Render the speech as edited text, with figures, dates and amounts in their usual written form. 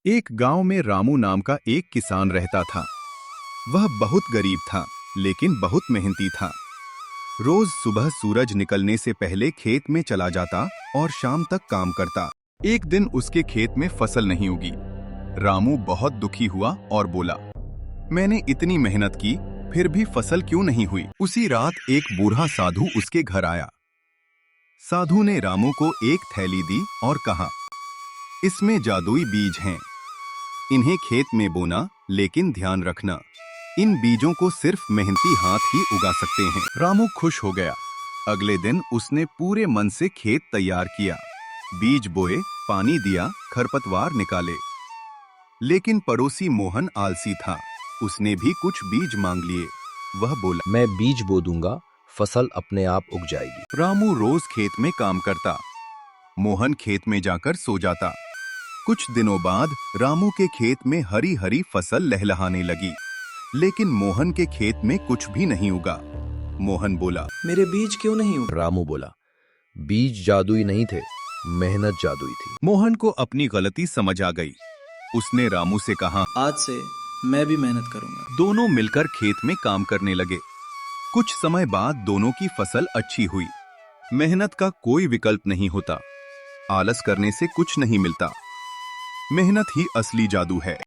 एक गांव में रामू नाम का एक किसान रहता था। वह बहुत गरीब था, लेकिन बहुत मेहनती था। रोज सुबह सूरज निकलने से पहले खेत में चला जाता और शाम तक काम करता। एक दिन उसके खेत में फसल नहीं उगी। रामू बहुत दुखी हुआ और बोला, मैंने इतनी मेहनत की, फिर भी फसल क्यों नहीं हुई। उसी रात एक बूढ़ा साधु उसके घर आया। साधु ने रामू को एक थैली दी और कहा, इसमें जादुई बीज हैं। इन्हें खेत में बोना, लेकिन ध्यान रखना, इन बीजों को सिर्फ मेहनती हाथ ही उगा सकते हैं। रामू खुश हो गया। अगले दिन उसने पूरे मन से खेत तैयार किया, बीज बोए, पानी दिया, खरपतवार निकाले। लेकिन पड़ोसी मोहन आलसी था। उसने भी कुछ बीज मांग लिए। वह बोला, मैं बीज बो दूंगा, फसल अपने आप उग जाएगी। रामू रोज खेत में काम करता। मोहन खेत में जाकर सो जाता। कुछ दिनों बाद रामू के खेत में हरी हरी फसल लहलहाने लगी, लेकिन मोहन के खेत में कुछ भी नहीं उगा। मोहन बोला, मेरे बीज क्यों नहीं उगे? रामू बोला, बीज जादुई नहीं थे, मेहनत जादुई थी। मोहन को अपनी गलती समझ आ गई। उसने रामू से कहा, आज से मैं भी मेहनत करूंगा। दोनों मिलकर खेत में काम करने लगे। कुछ समय बाद दोनों की फसल अच्छी हुई। मेहनत का कोई विकल्प नहीं होता। आलस करने से कुछ नहीं मिलता। मेहनत ही असली जादू है।